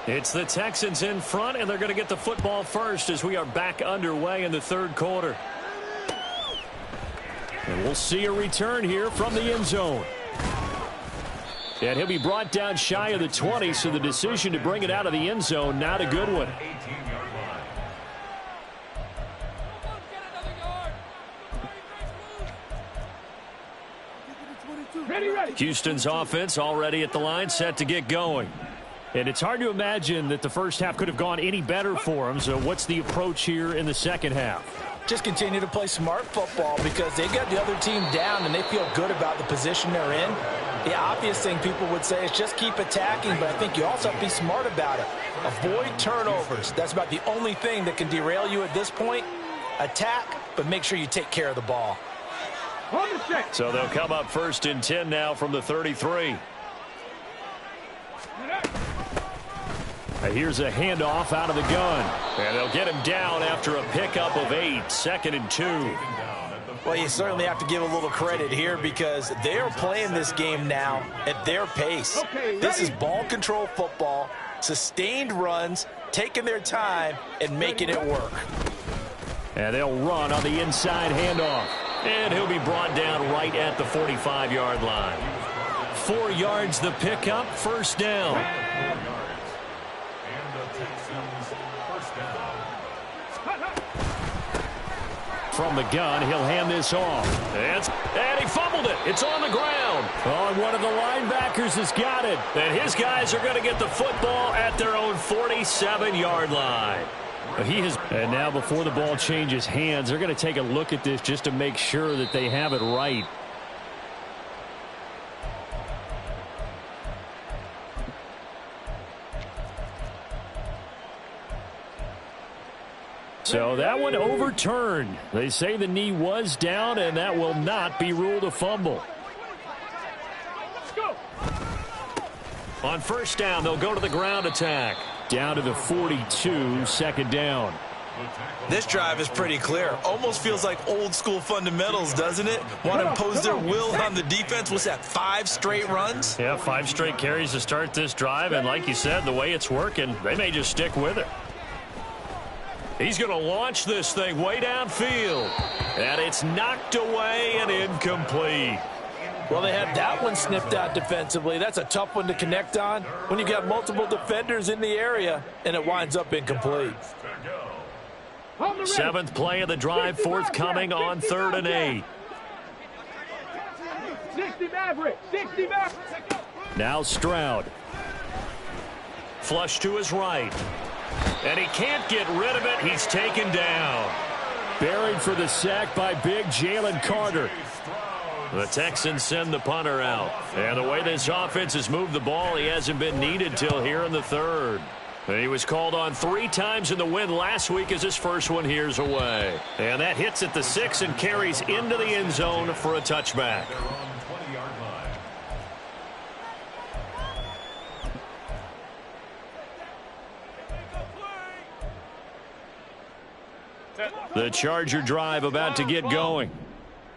It's the Texans in front, and they're going to get the football first as we are back underway in the third quarter. And we'll see a return here from the end zone. And he'll be brought down shy of the 20, so the decision to bring it out of the end zone, not a good one. Houston's offense already at the line, set to get going. And it's hard to imagine that the first half could have gone any better for them. So what's the approach here in the second half? Just continue to play smart football because they got the other team down and they feel good about the position they're in. The obvious thing people would say is just keep attacking, but I think you also have to be smart about it. Avoid turnovers. That's about the only thing that can derail you at this point. Attack, but make sure you take care of the ball. So they'll come up first and 10 now from the 33. Here's a handoff out of the gun. And they'll get him down after a pickup of 8. 2nd and 2. Well, you certainly have to give a little credit here because they are playing this game now at their pace. This is ball control football, sustained runs, taking their time, and making it work. And they'll run on the inside handoff. And he'll be brought down right at the 45-yard line. 4 yards the pickup, first down. From the gun, he'll hand this off. And he fumbled it. It's on the ground. Oh, and one of the linebackers has got it. And his guys are going to get the football at their own 47-yard line. And now before the ball changes hands, they're going to take a look at this just to make sure that they have it right. So that one overturned. They say the knee was down, and that will not be ruled a fumble. On first down, they'll go to the ground attack. Down to the 42, second down. This drive is pretty clear. Almost feels like old school fundamentals, doesn't it? Want to impose their will on the defense. What's that, 5 straight runs? Yeah, 5 straight carries to start this drive, and like you said, the way it's working, they may just stick with it. He's going to launch this thing way downfield. And it's knocked away and incomplete. Well, they had that one snipped out defensively. That's a tough one to connect on when you got multiple defenders in the area, and it winds up incomplete. 7th play of the drive, forthcoming on 3rd and 8. 60 Maverick. Now Stroud. Flush to his right. And he can't get rid of it. He's taken down. Buried for the sack by big Jalen Carter. The Texans send the punter out. And the way this offense has moved the ball, he hasn't been needed till here in the 3rd. And he was called on 3 times in the win last week as his first one here's away. And that hits at the 6 and carries into the end zone for a touchback. The Charger drive about to get going.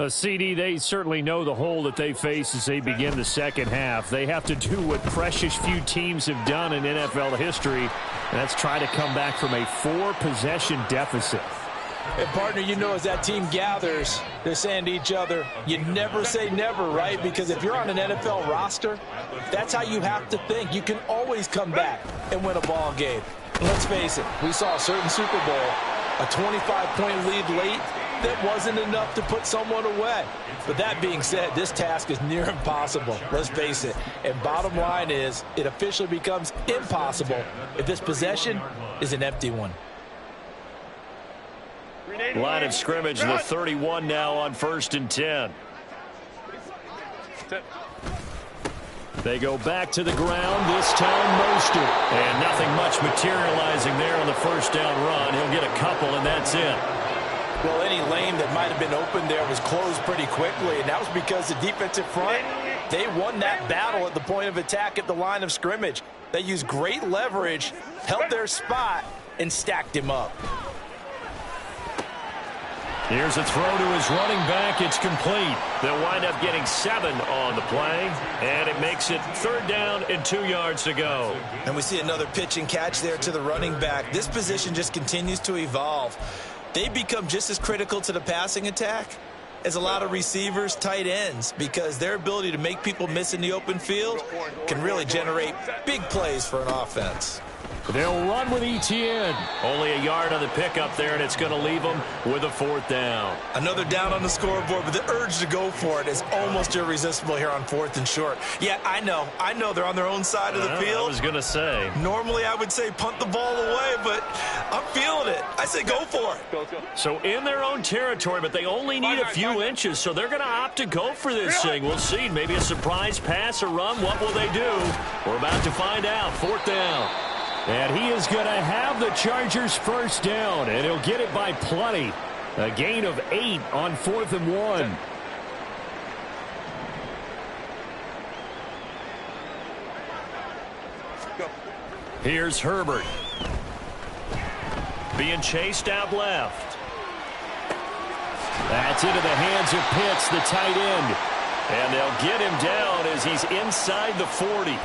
CD, they certainly know the hole that they face as they begin the second half. They have to do what precious few teams have done in NFL history, and that's try to come back from a 4-possession deficit. And, partner, you know as that team gathers, they're saying to each other, you never say never, right? Because if you're on an NFL roster, that's how you have to think. You can always come back and win a ball game. Let's face it, we saw a certain Super Bowl, a 25-point lead late, that wasn't enough to put someone away. But that being said, this task is near impossible. Let's face it. And bottom line is, it officially becomes impossible if this possession is an empty one. Line of scrimmage, the 31 now on 1st and 10. They go back to the ground, this time Mostert. And nothing much materializing there on the first down run. He'll get a couple, and that's it. Well, any lane that might have been open there was closed pretty quickly, and that was because the defensive front, they won that battle at the point of attack at the line of scrimmage. They used great leverage, held their spot, and stacked him up. Here's a throw to his running back. It's complete. They'll wind up getting 7 on the play, and it makes it 3rd down and 2 yards to go. And we see another pitch and catch there to the running back. This position just continues to evolve. They become just as critical to the passing attack as a lot of receivers, tight ends, because their ability to make people miss in the open field can really generate big plays for an offense. They'll run with Etienne. Only a yard on the pickup there, and it's going to leave them with a 4th down. Another down on the scoreboard, but the urge to go for it is almost irresistible here on 4th and short. Yeah, I know they're on their own side of the field. I was going to say. Normally I would say punt the ball away, but I'm feeling it. I say go for it. So in their own territory, but they only need a few inches, so they're going to opt to go for this thing. We'll see. Maybe a surprise pass or run. What will they do? We're about to find out. 4th down. And he is going to have the Chargers 1st down, and he'll get it by plenty. A gain of 8 on 4th and 1. Here's Herbert. Being chased out left. That's into the hands of Pitts, the tight end. And they'll get him down as he's inside the 40.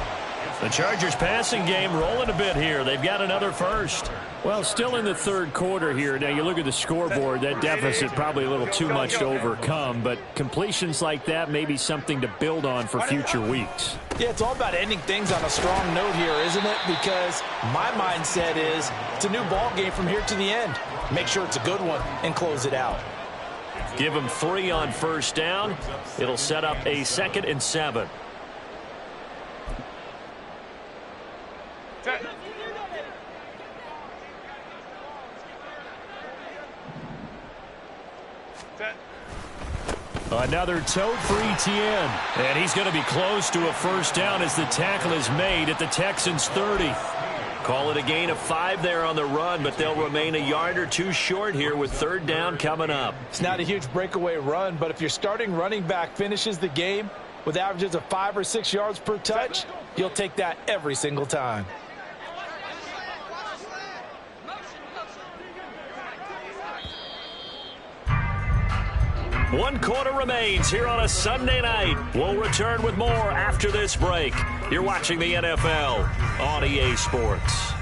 The Chargers passing game rolling a bit here. They've got another 1st. Well, still in the 3rd quarter here. Now, you look at the scoreboard, that deficit probably a little too much to overcome, but completions like that may be something to build on for future weeks. Yeah, it's all about ending things on a strong note here, isn't it? Because my mindset is it's a new ball game from here to the end. Make sure it's a good one and close it out. Give him 3 on 1st down. It'll set up a 2nd and 7. Another tote for Etienne. And he's going to be close to a 1st down as the tackle is made at the Texans' 30. Call it a gain of 5 there on the run, but they'll remain a yard or 2 short here with 3rd down coming up. It's not a huge breakaway run, but if your starting running back finishes the game with averages of 5 or 6 yards per touch, you'll take that every single time. One quarter remains here on a Sunday night. We'll return with more after this break. You're watching the NFL on EA Sports.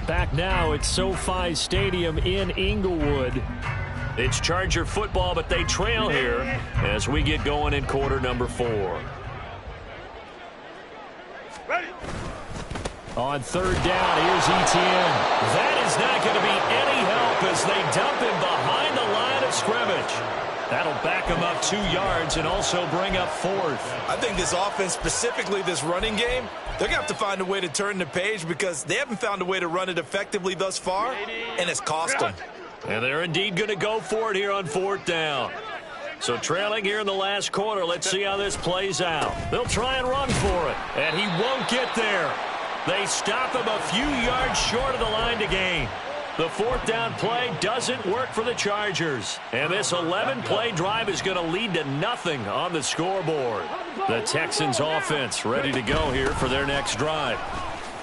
Back now at SoFi Stadium in Inglewood. It's Charger football, but they trail here as we get going in quarter number 4. Ready. On 3rd down, here's Etienne. That is not going to be any help as they dump him behind the line of scrimmage. That'll back him up 2 yards and also bring up 4th. I think this offense, specifically this running game, they're going to have to find a way to turn the page because they haven't found a way to run it effectively thus far, and it's cost them. And they're indeed going to go for it here on 4th down. So trailing here in the last quarter, let's see how this plays out. They'll try and run for it, and he won't get there. They stop him a few yards short of the line to gain. The 4th down play doesn't work for the Chargers. And this 11-play drive is going to lead to nothing on the scoreboard. The Texans offense ready to go here for their next drive.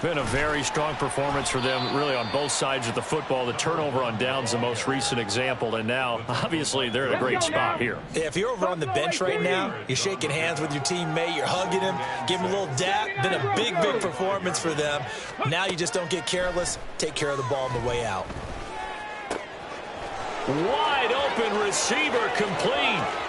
Been a very strong performance for them really on both sides of the football. The turnover on downs the most recent example, and now obviously they're in a great spot here. Yeah, if you're over on the bench right now, you're shaking hands with your teammate, you're hugging him, give him a little dap. Been a big performance for them. Now you just don't get careless. Take care of the ball on the way out. Wide open receiver complete.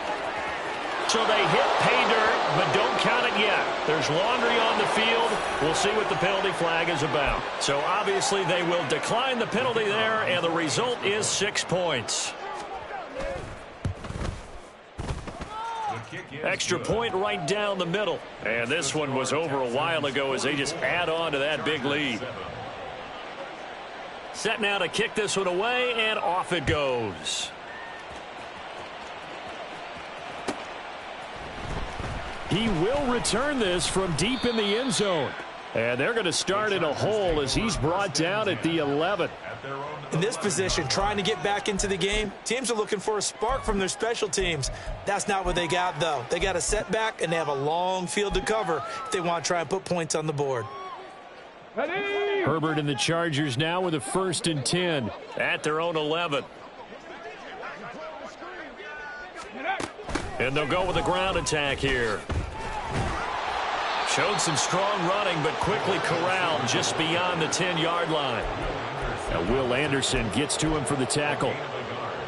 So they hit pay dirt, but don't count it yet. There's laundry on the field. We'll see what the penalty flag is about. So obviously they will decline the penalty there, and the result is 6 points. Extra point right down the middle. And this one was over a while ago as they just add on to that big lead. Set now to kick this one away, and off it goes. He will return this from deep in the end zone. And they're going to start in a hole as he's brought down at the 11. In this position, trying to get back into the game, teams are looking for a spark from their special teams. That's not what they got, though. They got a setback, and they have a long field to cover if they want to try and put points on the board. Herbert and the Chargers now with a 1st and 10 at their own 11. And they'll go with a ground attack here. Showed some strong running, but quickly corralled just beyond the 10-yard line. Now Will Anderson gets to him for the tackle.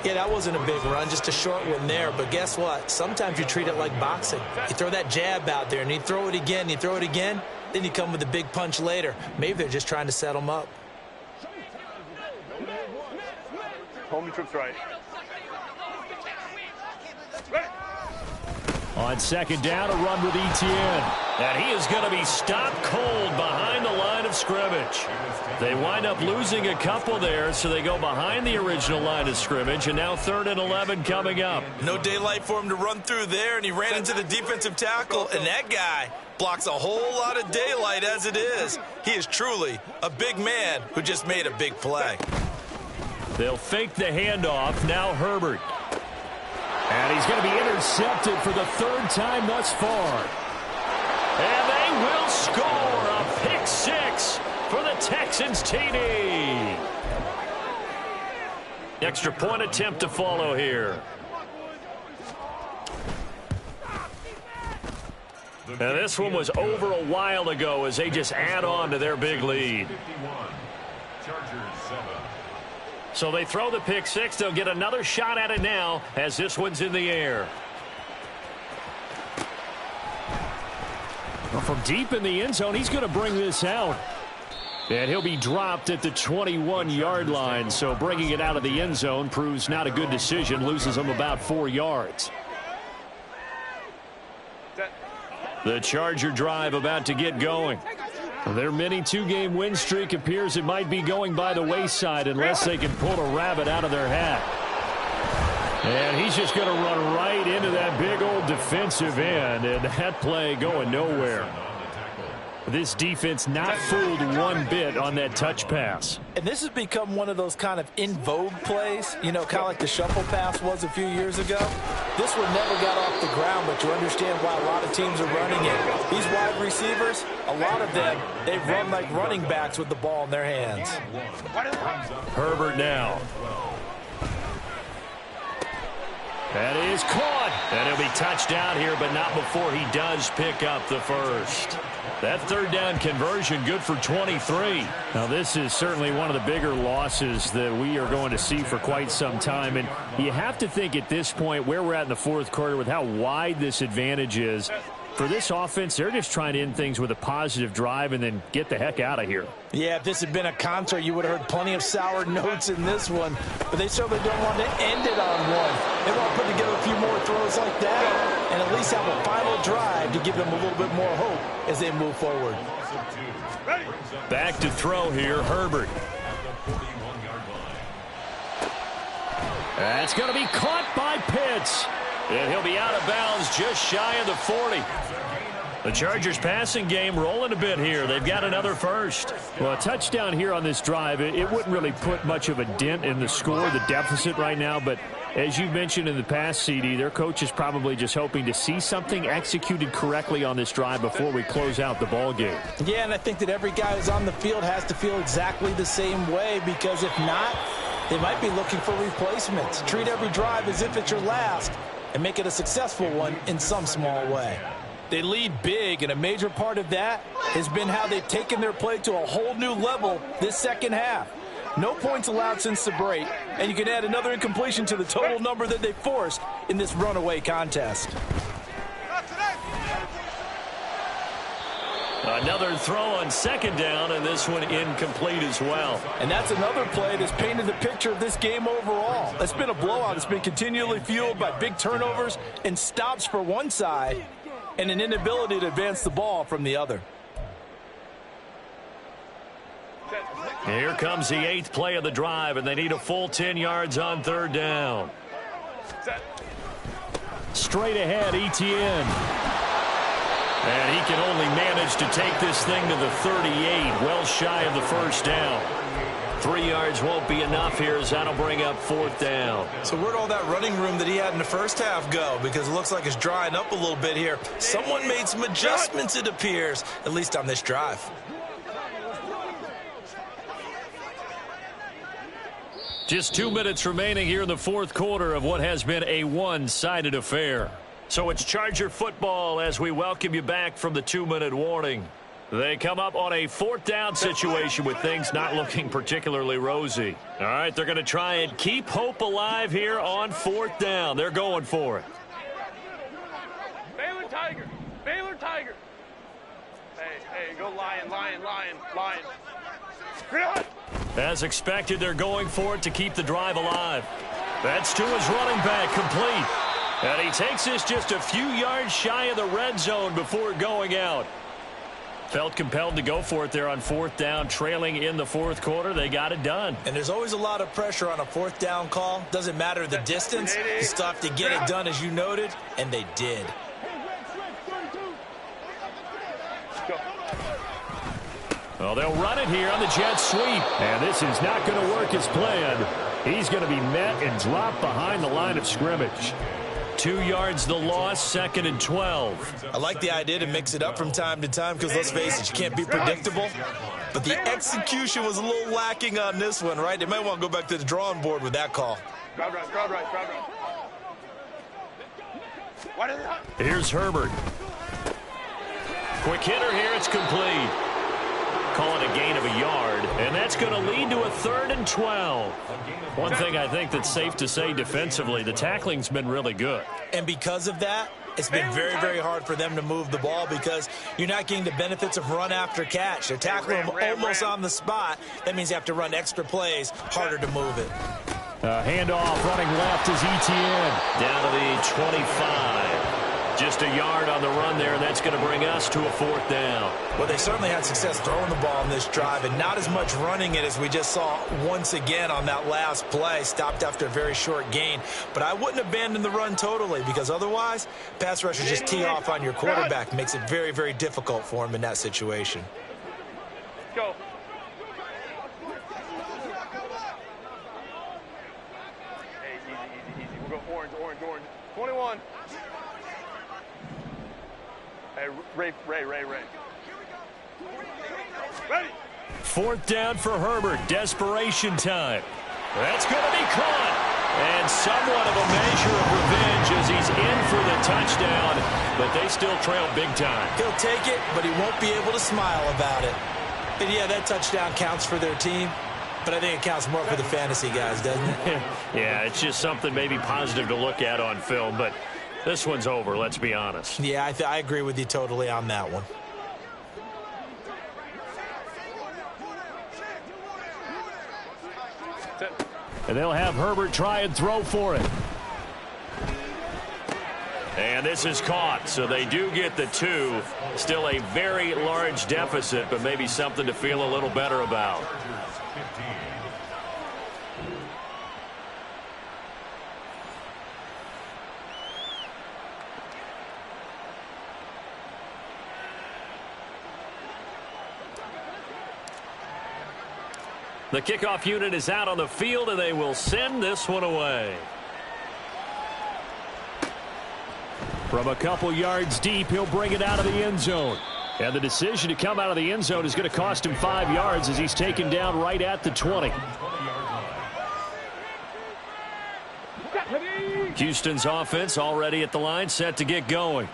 Yeah, that wasn't a big run, just a short one there. But guess what? Sometimes you treat it like boxing. You throw that jab out there, and you throw it again, then you come with a big punch later. Maybe they're just trying to set them up. Homie trips right. On second down, a run with Etienne. And he is going to be stopped cold behind the line of scrimmage. They wind up losing a couple there, so they go behind the original line of scrimmage, and now 3rd and 11 coming up. No daylight for him to run through there, and he ran into the defensive tackle, and that guy blocks a whole lot of daylight as it is. He is truly a big man who just made a big play. They'll fake the handoff. Now Herbert. And he's going to be intercepted for the 3rd time thus far. And they will score a pick 6 for the Texans TD. Extra point attempt to follow here. And this one was over a while ago as they just add on to their big lead. So they throw the pick 6. They'll get another shot at it now as this one's in the air. Well, from deep in the end zone, he's going to bring this out. And he'll be dropped at the 21-yard line. So bringing it out of the end zone proves not a good decision. Loses him about 4 yards. The Charger drive about to get going. Their mini 2-game win streak appears it might be going by the wayside unless they can pull a rabbit out of their hat. And he's just going to run right into that big old defensive end, and that play going nowhere. This defense not fooled one bit on that touch pass. And this has become one of those kind of in vogue plays, you know, kind of like the shuffle pass was a few years ago. This one never got off the ground, but you understand why a lot of teams are running it. These wide receivers, a lot of them, they run like running backs with the ball in their hands. Herbert now. That is caught. And he'll be touched down here, but not before he does pick up the first. That 3rd down conversion good for 23. Now this is certainly one of the bigger losses that we are going to see for quite some time. And you have to think at this point where we're at in the 4th quarter with how wide this advantage is. For this offense, they're just trying to end things with a positive drive and then get the heck out of here. Yeah, if this had been a concert, you would have heard plenty of sour notes in this one. But they certainly don't want to end it on one. They want to put together a few more throws like that and at least have a final drive to give them a little bit more hope as they move forward. Back to throw here, Herbert. That's going to be caught by Pitts. And he'll be out of bounds just shy of the 40. The Chargers passing game rolling a bit here. They've got another first. Well, a touchdown here on this drive, it wouldn't really put much of a dent in the score, the deficit right now. But as you mentioned in the past, CD, their coach is probably just hoping to see something executed correctly on this drive before we close out the ball game. Yeah, and I think that every guy who's on the field has to feel exactly the same way, because if not, they might be looking for replacements. Treat every drive as if it's your last and make it a successful one in some small way. They lead big, and a major part of that has been how they've taken their play to a whole new level this second half. No points allowed since the break, and you can add another incompletion to the total number that they forced in this runaway contest. Another throw on second down, and this one incomplete as well. And that's another play that's painted the picture of this game overall. It's been a blowout. It's been continually fueled by big turnovers and stops for one side and an inability to advance the ball from the other. Here comes the 8th play of the drive, and they need a full 10 yards on 3rd down. Straight ahead, Etienne. And he can only manage to take this thing to the 38, well shy of the first down. 3 yards won't be enough here, as that'll bring up 4th down. So where'd all that running room that he had in the first half go? Because it looks like it's drying up a little bit here. Someone made some adjustments, it appears, at least on this drive. Just 2 minutes remaining here in the 4th quarter of what has been a one-sided affair. So it's Charger football as we welcome you back from the 2-minute warning. They come up on a 4th down situation with things not looking particularly rosy. All right, they're going to try and keep hope alive here on 4th down. They're going for it. Baylor Tiger. Baylor Tiger. Hey, go Lion. As expected, they're going for it to keep the drive alive. That's to his running back, complete. And he takes this just a few yards shy of the red zone before going out. Felt compelled to go for it there on 4th down, trailing in the 4th quarter. They got it done. And there's always a lot of pressure on a 4th down call. Doesn't matter the distance. You still have to get it done, as you noted, and they did. Well, they'll run it here on the jet sweep. And this is not going to work as planned. He's going to be met and dropped behind the line of scrimmage. 2 yards the loss, 2nd and 12. I like the idea to mix it up from time to time because, let's face it, you can't be predictable. But the execution was a little lacking on this one, right? They might want to go back to the drawing board with that call. Crowd right. Here's Herbert. Quick hitter here, it's complete. Call it a gain of a yard, and that's going to lead to a 3rd and 12. One thing I think that's safe to say defensively, the tackling's been really good. And because of that, it's been very, very hard for them to move the ball because you're not getting the benefits of run after catch. They're tackling them almost on the spot. That means you have to run extra plays, harder to move it. Handoff running left is ETN. Down to the 25. Just a yard on the run there, and that's going to bring us to a 4th down. Well, they certainly had success throwing the ball in this drive, and not as much running it as we just saw once again on that last play. Stopped after a very short gain. But I wouldn't abandon the run totally because otherwise, pass rushers just tee off on your quarterback. Makes it very, very difficult for him in that situation. Go. Hey, easy. We'll go orange. 21. Hey, Ray. Ready. 4th down for Herbert. Desperation time. That's going to be caught. And somewhat of a measure of revenge as he's in for the touchdown. But they still trail big time. He'll take it, but he won't be able to smile about it. And yeah, that touchdown counts for their team. But I think it counts more for the fantasy guys, doesn't it? Yeah, it's just something maybe positive to look at on film. But this one's over, let's be honest. Yeah, I agree with you totally on that one. And they'll have Herbert try and throw for it. And this is caught, so they do get the 2. Still a very large deficit, but maybe something to feel a little better about. The kickoff unit is out on the field, and they will send this one away. From a couple yards deep, he'll bring it out of the end zone. And the decision to come out of the end zone is going to cost him 5 yards as he's taken down right at the 20. Houston's offense already at the line, set to get going.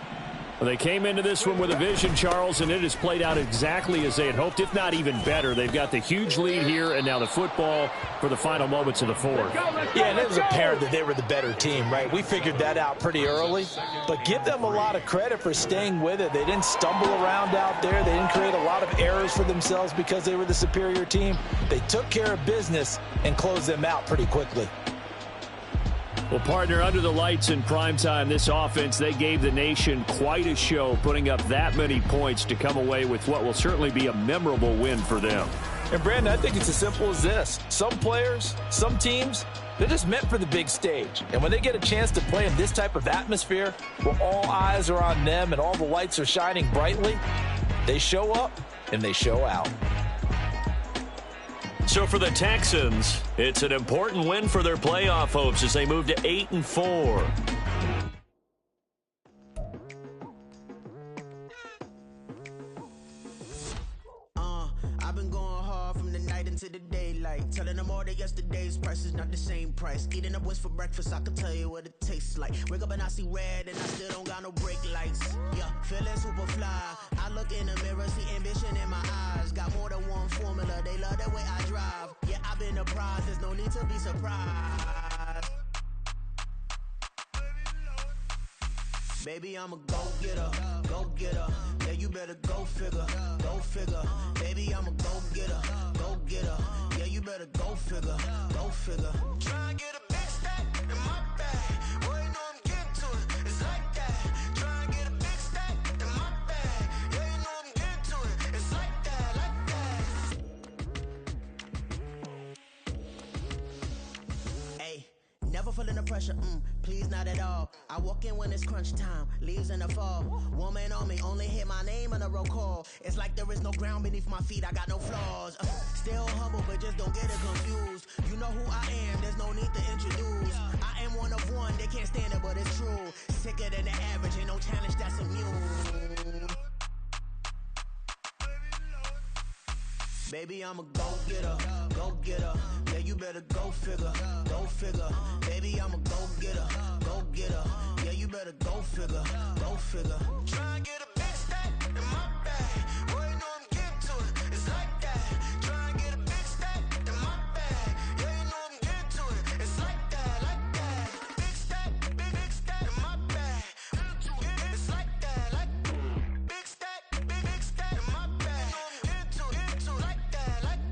Well, they came into this one with a vision, Charles, and it has played out exactly as they had hoped, if not even better. They've got the huge lead here, and now the football for the final moments of the 4th. Yeah, and it was apparent that they were the better team, right? We figured that out pretty early, but give them a lot of credit for staying with it. They didn't stumble around out there. They didn't create a lot of errors for themselves because they were the superior team. They took care of business and closed them out pretty quickly. Well, partner, under the lights in primetime, this offense, they gave the nation quite a show, putting up that many points to come away with what will certainly be a memorable win for them. And, Brandon, I think it's as simple as this. Some players, some teams, they're just meant for the big stage. And when they get a chance to play in this type of atmosphere where all eyes are on them and all the lights are shining brightly, they show up and they show out. So for the Texans, it's an important win for their playoff hopes as they move to 8-4. I've been going hard from the night into the daylight. Telling them all that yesterday's price is not the same price. Eating up what's for breakfast, I can tell you what it tastes like. Wake up and I see red and I still don't got no brake lights. Yeah, feeling super fly. I look in the mirror, see ambition in my eyes. Got more than one formula, they love the way I drive. Yeah, I've been a prize, there's no need to be surprised. Baby, I'm a go-getter, go-getter. Yeah, you better go figure, go figure. Baby, I'm a go-getter, go-getter. Yeah, you better go figure, go figure. Try and get a big stack in my bag. Boy, you know I'm getting to it, it's like that. Try and get a big stack in my bag. Yeah, you know I'm getting to it, it's like that, like that. Hey. Never feeling the pressure, please not at all. I walk in when it's crunch time, leaves in the fall. Woman on me, only hit my name on a roll call. It's like there is no ground beneath my feet, I got no flaws. Still humble, but just don't get it confused. You know who I am, there's no need to introduce. I am one of one, they can't stand it, but it's true. Sicker than the average, ain't no challenge that's immune. Baby, I'm a go-getter, go-getter. Yeah, you better go figure, go figure. Baby, I'm a go-getter, go-getter. Yeah, you better go figure, go figure. Try and get a big stack in my bag. Boy, you know I'm getting to it, it's like that. Try and get a big stack in my bag. Yeah, you know I'm getting to it, it's like that, like that. Big stack in my bag. It's like that, like big stack in my bag. You know I'm getting to it, like that, like.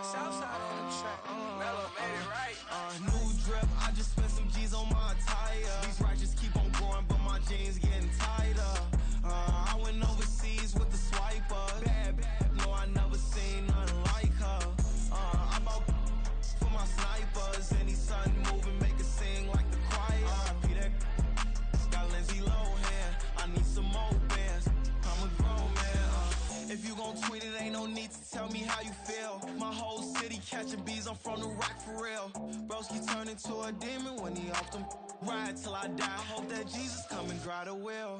Southside on the track. Mellow made it right. New drip, I just spent some G's on my attire. These righteous keep on growing, but my jeans getting tighter. I went overseas with the swiper. Bad, no, I never seen nothing like her. I bought for my snipers. Any sun moving, make it sing like the choir. RIP that got Lindsay Lohan. I need some more bands. I'm a grown man. If you gon' tweet it, ain't no need to tell me how you feel. My whole city catching bees, I'm from the rock for real. Broski turned into a demon when he off them. Ride till I die, I hope that Jesus come and grab the wheel.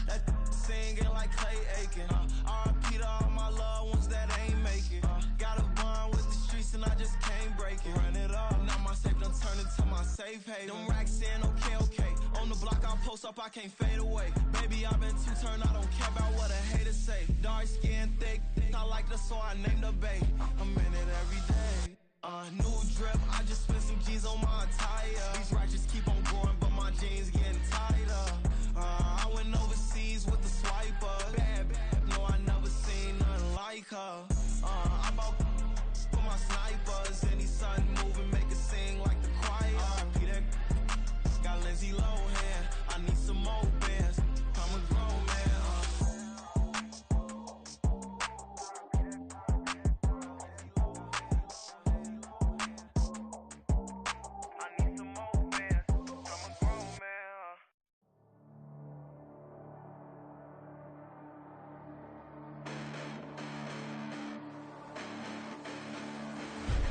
That singing like Clay Aiken. RIP to all my loved ones that ain't make it. Got a bond with the streets and I just can't break it. Run it up, now my safe done turned into my safe haven. Them racks in, okay. On the block, I'll post up, I can't fade away. Baby, I've been too turned, I don't care about what a hater say. Dark skin, thick, I like the so I named the babe. I'm in it every day. New drip, I just spent some G's on my attire. These righteous keep on growing, but my jeans getting tighter. I went overseas with the swiper. Bad, no, I never seen nothing like her. I bought for my snipers. Any sun moving, make it sing like the choir. RIP that got Lindsay Lohan. I need some more bands. I'm a grown man. I need some more bands. I'm a grown man.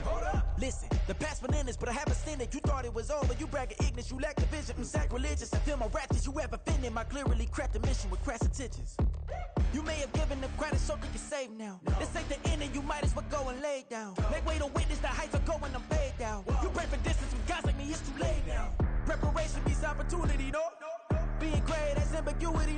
Hold up, listen, the past bananas, but I haven't seen it. You thought it was over, you bragging ignorance, you lack the vision. I'm sacrilegious, I feel my wrath. Did you ever offended my clearly crafted mission with crass intentions? You may have given them credit so they can save now. This ain't the end and you might as well go and lay down. Make way to witness the heights are going, I'm paid down. You pray for distance from guys like me, it's too late now. Preparation beats opportunity, no? Being great as ambiguity.